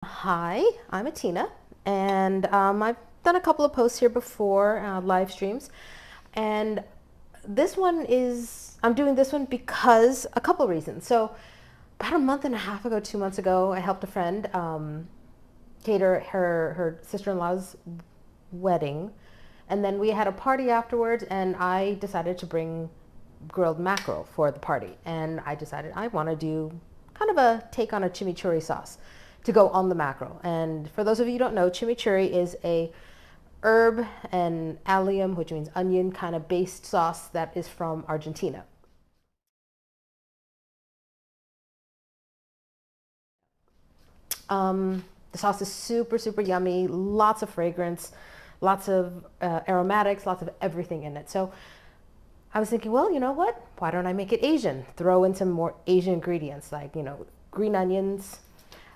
Hi, I'm Atina, and I've done a couple of posts here before, live streams, and I'm doing this one because a couple of reasons. So, about a month and a half ago, 2 months ago, I helped a friend cater her sister-in-law's wedding, and then we had a party afterwards, and I decided to bring grilled mackerel for the party, and I decided I want to do kind of a take on a chimichurri sauce to go on the mackerel. And for those of you who don't know, chimichurri is a herb and allium, which means onion, kind of based sauce that is from Argentina. The sauce is super, super yummy, lots of fragrance, lots of aromatics, lots of everything in it. So I was thinking, well, you know what? Why don't I make it Asian? Throw in some more Asian ingredients like, green onions,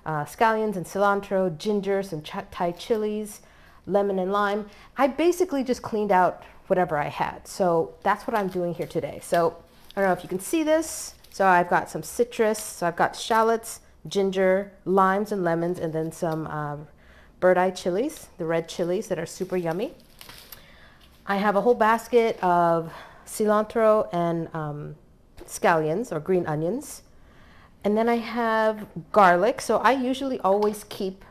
scallions and cilantro, ginger, some Thai chilies, lemon and lime. I basically just cleaned out whatever I had. So that's what I'm doing here today. So I don't know if you can see this. So I've got some citrus. So I've got shallots, ginger, limes and lemons, and then some bird-eye chilies, the red chilies that are super yummy. I have a whole basket of cilantro and scallions or green onions. And then I have garlic. So I usually always keep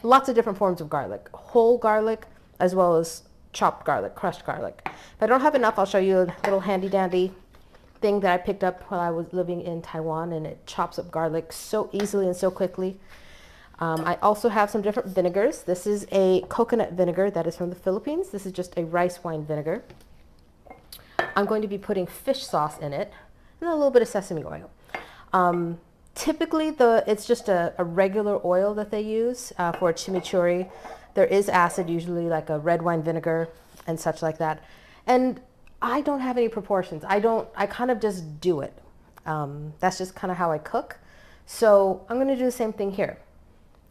lots of different forms of garlic, whole garlic as well as chopped garlic, crushed garlic. If I don't have enough, I'll show you a little handy dandy thing that I picked up while I was living in Taiwan, and it chops up garlic so easily and so quickly. I also have some different vinegars. This is a coconut vinegar that is from the Philippines. This is just a rice wine vinegar. I'm going to be putting fish sauce in it and a little bit of sesame oil. Typically, it's just a regular oil that they use for chimichurri. There is acid, usually like a red wine vinegar and such like that. And I don't have any proportions. I kind of just do it. That's just kind of how I cook. So I'm going to do the same thing here.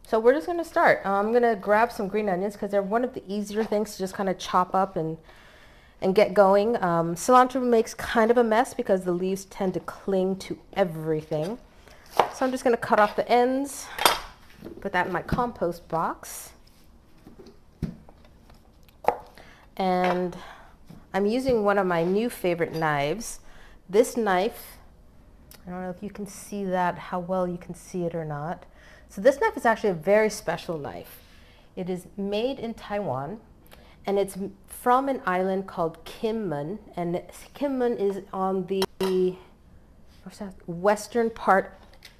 So we're just going to start. I'm going to grab some green onions because they're one of the easier things to just kind of chop up and get going. Cilantro makes kind of a mess because the leaves tend to cling to everything. So I'm just going to cut off the ends, put that in my compost box. And I'm using one of my new favorite knives. This knife, I don't know if you can see that, how well you can see it or not. So this knife is actually a very special knife. It is made in Taiwan, and it's from an island called Kinmen, and Kinmen is on the western part,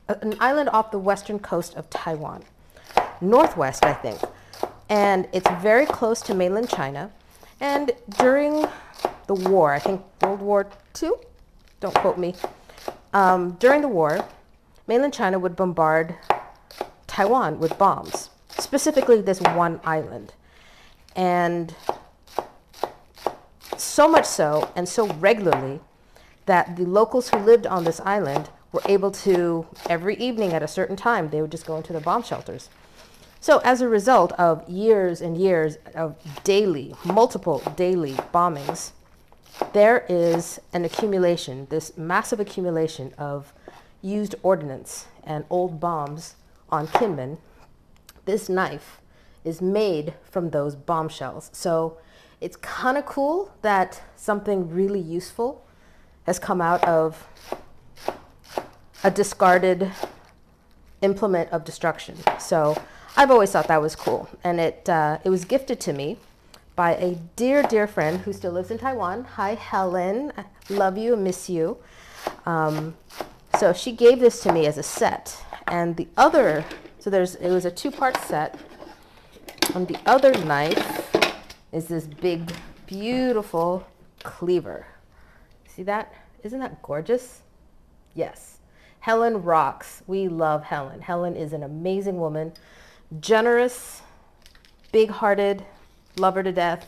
an island off the western coast of Taiwan, northwest, I think. And it's very close to mainland China. And during the war, I think World War II, don't quote me, during the war, mainland China would bombard Taiwan with bombs, specifically this one island. And so much so, and so regularly, that the locals who lived on this island were able to, every evening at a certain time, they would just go into the bomb shelters. So as a result of years and years of multiple daily bombings, there is an accumulation, this massive accumulation of used ordnance and old bombs on Kinmen. This knife is made from those bombshells. So it's kind of cool that something really useful has come out of a discarded implement of destruction. So I've always thought that was cool. And it was gifted to me by a dear, dear friend who still lives in Taiwan. Hi, Helen. I love you and miss you. So she gave this to me as a set. And the other, it was a two-part set. And the other knife is this big, beautiful cleaver. See that? Isn't that gorgeous? Yes. Helen rocks. We love Helen. Helen is an amazing woman, generous, big-hearted, love her to death.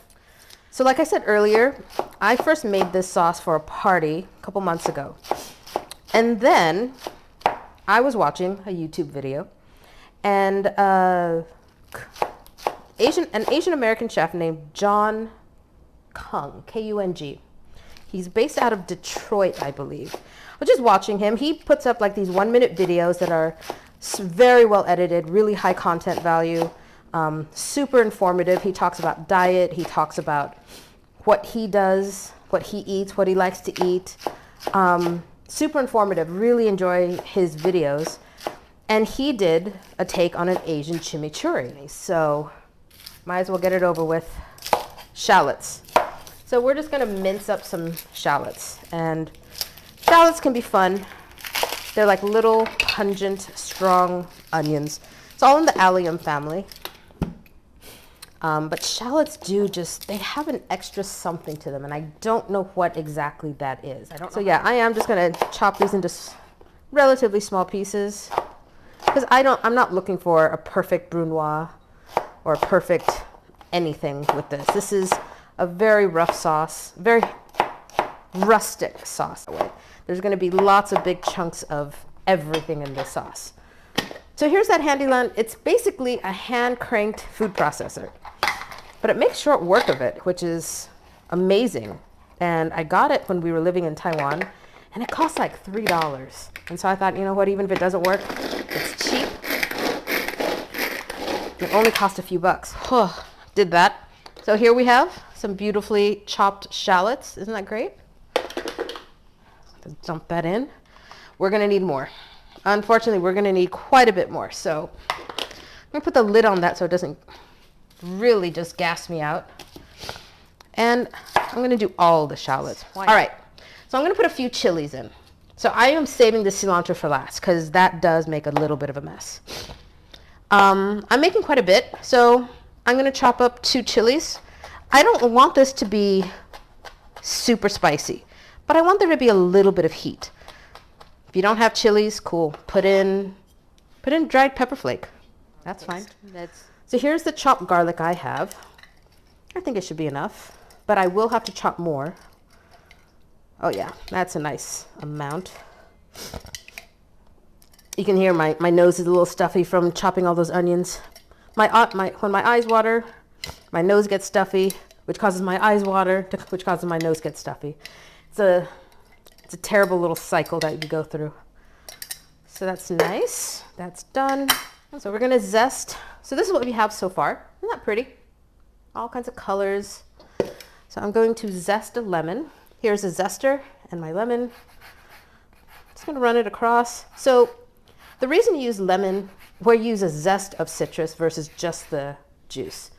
So like I said earlier, I first made this sauce for a party a couple months ago. And then I was watching a YouTube video, and an Asian American chef named John Kung, K-U-N-G. He's based out of Detroit, I believe. I was just watching him. He puts up like these 1-minute videos that are Very well edited, really high content value, super informative. He talks about diet. He talks about what he does, what he eats, what he likes to eat. Super informative. Really enjoy his videos. And he did a take on an Asian chimichurri. So might as well get it over with. Shallots. So we're just going to mince up some shallots. And shallots can be fun. They're like little, pungent, strong onions. It's all in the allium family. But shallots they have an extra something to them, and I don't know what exactly that is. So yeah, I am just gonna chop these into relatively small pieces, because I'm not looking for a perfect brunoise or a perfect anything with this. This is a very rough sauce, very rustic sauce. There's gonna be lots of big chunks of everything in this sauce. So here's that Handyland. It's basically a hand-cranked food processor, but it makes short work of it, which is amazing. And I got it when we were living in Taiwan, and it costs like $3. And so I thought, you know what, even if it doesn't work, it's cheap. It only cost a few bucks. Did that. So here we have some beautifully chopped shallots. Isn't that great? Let's dump that in. We're gonna need more. Unfortunately, we're gonna need quite a bit more. So I'm gonna put the lid on that so it doesn't really just gas me out. And I'm gonna do all the shallots. All right, so I'm gonna put a few chilies in. So I am saving the cilantro for last because that does make a little bit of a mess. I'm making quite a bit, so I'm gonna chop up 2 chilies. I don't want this to be super spicy, but I want there to be a little bit of heat. If you don't have chilies, cool. Put in dried pepper flake. That's fine. So here's the chopped garlic I have. I think it should be enough, but I will have to chop more. Oh yeah, that's a nice amount. You can hear my nose is a little stuffy from chopping all those onions. When my eyes water, my nose gets stuffy, which causes my eyes water, which causes my nose gets stuffy. It's a terrible little cycle that you go through. So that's nice. That's done. So we're gonna zest. So this is what we have so far. Isn't that pretty? All kinds of colors. So I'm going to zest a lemon. Here's a zester and my lemon. Just gonna run it across. So the reason you use lemon, where you use a zest of citrus versus just the juice.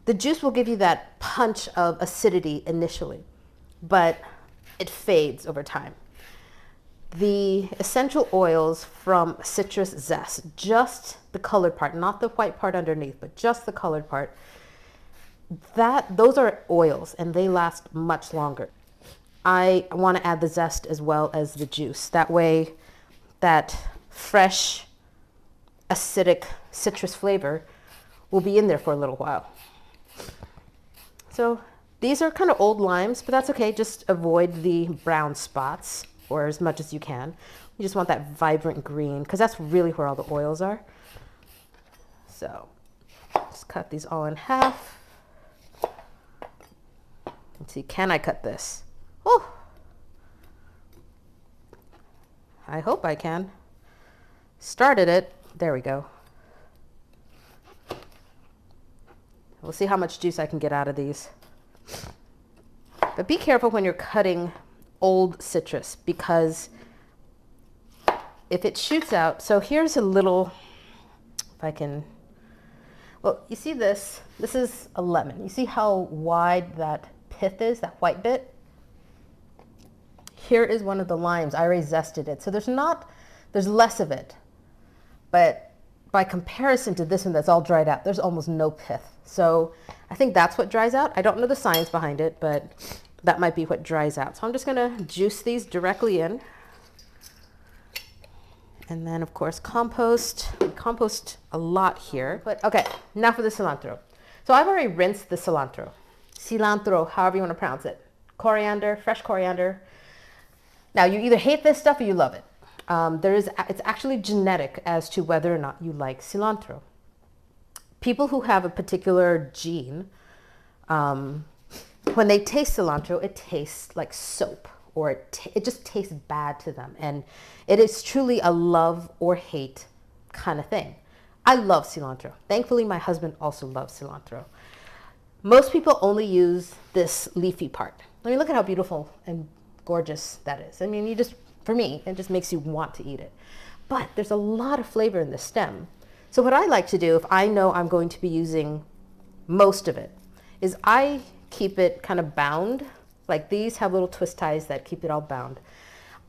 The juice will give you that punch of acidity initially, but it fades over time. The essential oils from citrus zest, just the colored part, not the white part underneath, but just the colored part, those are oils and they last much longer. I want to add the zest as well as the juice. That way, that fresh, acidic citrus flavor will be in there for a little while. So these are kind of old limes, but that's okay. Just avoid the brown spots, or as much as you can. You just want that vibrant green, because that's really where all the oils are. So just cut these all in half. Let's see, can I cut this? Oh, I hope I can. Started it. There we go. We'll see how much juice I can get out of these. But be careful when you're cutting old citrus, because if it shoots out, so here's a little, if I can, well, you see this is a lemon. You see how wide that pith is, that white bit? Here is one of the limes. I already zested it. So there's less of it. But by comparison to this one that's all dried out, there's almost no pith. So I think that's what dries out. I don't know the science behind it, but that might be what dries out. So I'm just gonna juice these directly in. And then of course compost. We compost a lot here. But okay, now for the cilantro. So I've already rinsed the cilantro. Cilantro, however you want to pronounce it. Coriander, fresh coriander. Now you either hate this stuff or you love it. It's actually genetic as to whether or not you like cilantro. People who have a particular gene, when they taste cilantro, it tastes like soap, or it just tastes bad to them. And it is truly a love or hate kind of thing. I love cilantro. Thankfully, my husband also loves cilantro. Most people only use this leafy part. I mean, look at how beautiful and gorgeous that is. I mean, for me, it just makes you want to eat it. But there's a lot of flavor in the stem. So what I like to do, if I know I'm going to be using most of it, is I keep it kind of bound. Like these have little twist ties that keep it all bound.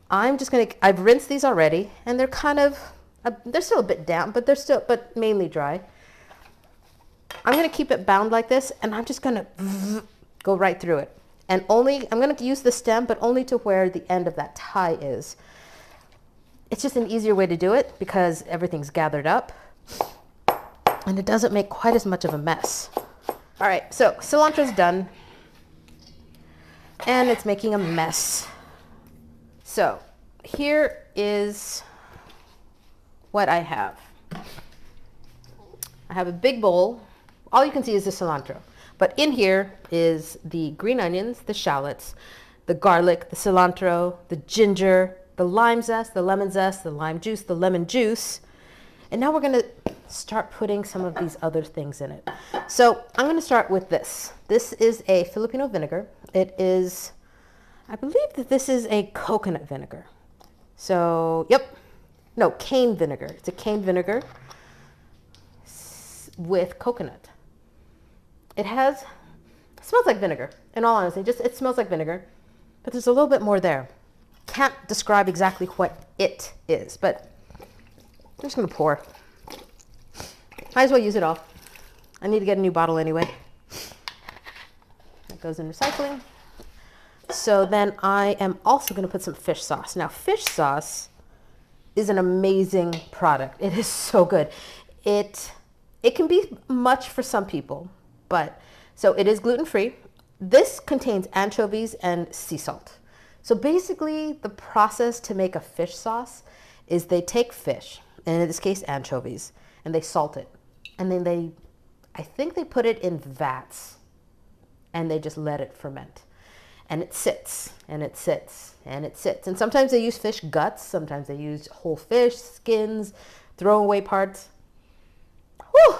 I've rinsed these already, and they're kind of, they're still a bit damp, but mainly dry. I'm going to keep it bound like this, and I'm just going to go right through it. And I'm going to use the stem, but only to where the end of that tie is. It's just an easier way to do it because everything's gathered up and it doesn't make quite as much of a mess. All right, so cilantro's done and it's making a mess. So here is what I have. I have a big bowl. All you can see is the cilantro, but in here is the green onions, the shallots, the garlic, the cilantro, the ginger, the lime zest, the lemon zest, the lime juice, the lemon juice. And now we're going to start putting some of these other things in it. So I'm going to start with this. This is a Filipino vinegar. It is, I believe that this is a coconut vinegar. So, cane vinegar. It's a cane vinegar with coconut. It smells like vinegar, in all honesty. It smells like vinegar, but there's a little bit more there. Can't describe exactly what it is, but I'm just going to pour. Might as well use it all. I need to get a new bottle anyway. That goes in recycling. So then I am also going to put some fish sauce. Now, fish sauce is an amazing product. It is so good. It can be much for some people, but so it is gluten-free. This contains anchovies and sea salt. So basically, the process to make a fish sauce is they take fish, and in this case, anchovies, and they salt it. And then I think they put it in vats, and they just let it ferment. And it sits, and it sits, and it sits. And sometimes they use fish guts, sometimes they use whole fish, skins, throwaway parts. Whew!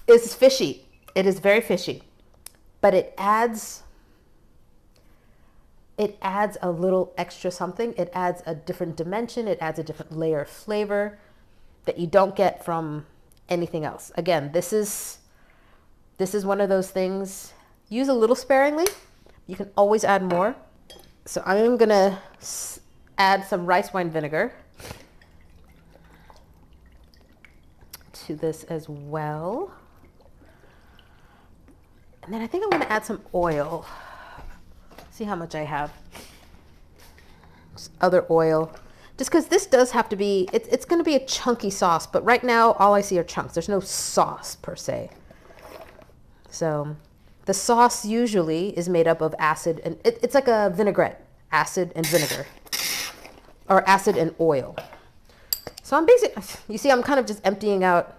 It's fishy. It is very fishy, but it adds a little extra something. It adds a different dimension. It adds a different layer of flavor that you don't get from anything else. Again, this is one of those things. Use a little sparingly. You can always add more. So I'm gonna add some rice wine vinegar to this as well. And then I think I'm gonna add some oil. See how much I have. Just other oil. Just because this does have to be, it's going to be a chunky sauce, but right now all I see are chunks. There's no sauce per se. So the sauce usually is made up of acid, and it's like a vinaigrette, acid and vinegar, or acid and oil. So I'm basically, you see, I'm kind of just emptying out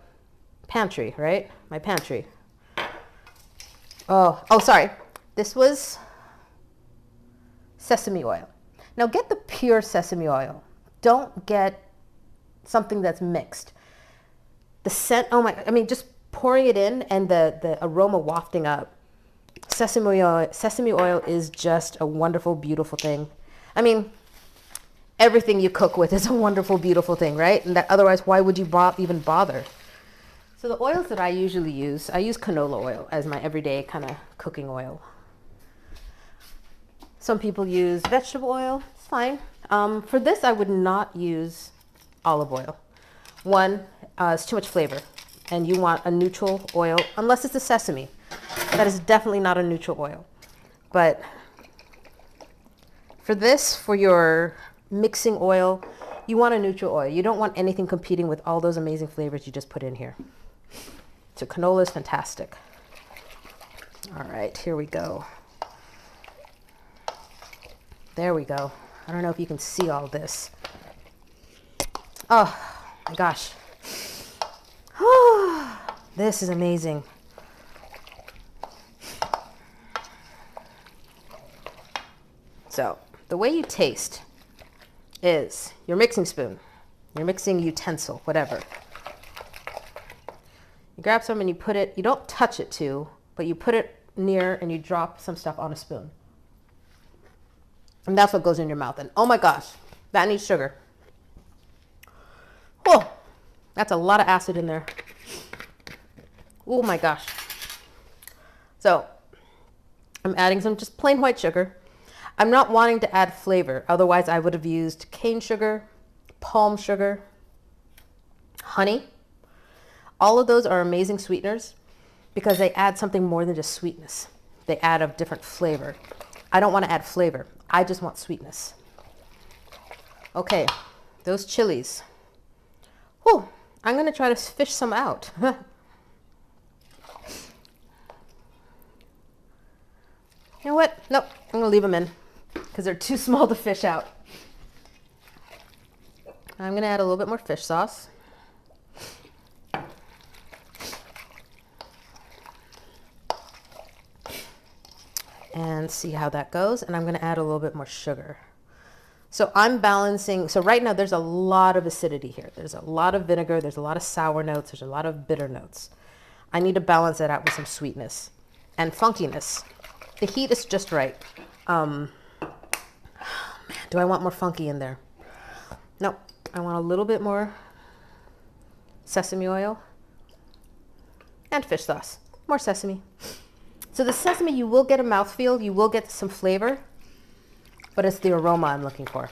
pantry, right? My pantry. Oh, sorry. This was sesame oil. Now get the pure sesame oil. Don't get something that's mixed. The scent, just pouring it in and the aroma wafting up. Sesame oil is just a wonderful, beautiful thing. I mean, everything you cook with is a wonderful, beautiful thing, right? And that otherwise, why would you even bother? So the oils that I usually use, I use canola oil as my everyday kind of cooking oil. Some people use vegetable oil. It's fine. For this, I would not use olive oil. One, it's too much flavor, and you want a neutral oil, unless it's a sesame. That is definitely not a neutral oil. But for this, for your mixing oil, you want a neutral oil. You don't want anything competing with all those amazing flavors you just put in here. So canola is fantastic. All right, here we go. There we go. I don't know if you can see all this. Oh my gosh. This is amazing. So the way you taste is your mixing spoon. your mixing utensil, whatever. You grab some and you put it, you don't touch it too, but you put it near and you drop some stuff on a spoon. And that's what goes in your mouth. And oh my gosh, that needs sugar. Oh, that's a lot of acid in there. Oh my gosh. So I'm adding some just plain white sugar. I'm not wanting to add flavor. Otherwise I would have used cane sugar, palm sugar, honey. All of those are amazing sweeteners because they add something more than just sweetness. They add a different flavor. I don't want to add flavor. I just want sweetness. Okay, those chilies. Whew, I'm going to try to fish some out. You know what? Nope, I'm going to leave them in because they're too small to fish out. I'm going to add a little bit more fish sauce. And see how that goes. And I'm going to add a little bit more sugar. So I'm balancing. So right now there's a lot of acidity here. There's a lot of vinegar. There's a lot of sour notes. There's a lot of bitter notes. I need to balance that out with some sweetness and funkiness. The heat is just right. Man, do I want more funky in there? Nope. I want a little bit more sesame oil and fish sauce. More sesame. So the sesame, you will get a mouthfeel, you will get some flavor, but it's the aroma I'm looking for.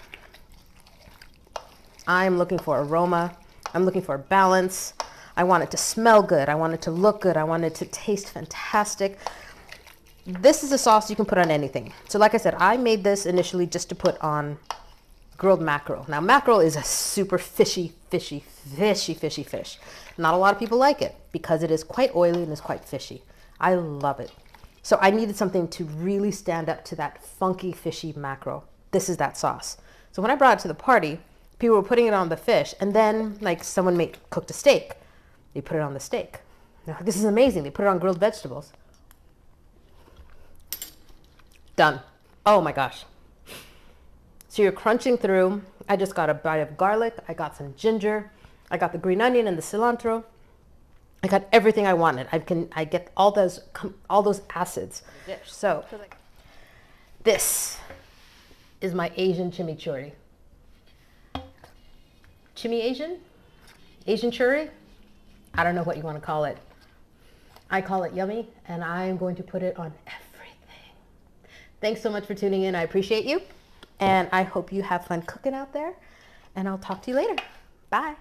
I'm looking for aroma. I'm looking for balance. I want it to smell good. I want it to look good. I want it to taste fantastic. This is a sauce you can put on anything. So like I said, I made this initially just to put on grilled mackerel. Now mackerel is a super fishy fish. Not a lot of people like it because it is quite oily and is quite fishy. I love it. So I needed something to really stand up to that funky, fishy mackerel. This is that sauce. So when I brought it to the party, people were putting it on the fish, and then like someone cooked a steak. They put it on the steak. Now, this is amazing. They put it on grilled vegetables. Done. Oh my gosh. So you're crunching through. I just got a bite of garlic. I got some ginger. I got the green onion and the cilantro. I got everything I wanted. I get all those acids. So this is my Asian chimichurri. Asian churri? I don't know what you want to call it. I call it yummy, and I'm going to put it on everything. Thanks so much for tuning in. I appreciate you, and I hope you have fun cooking out there, and I'll talk to you later. Bye.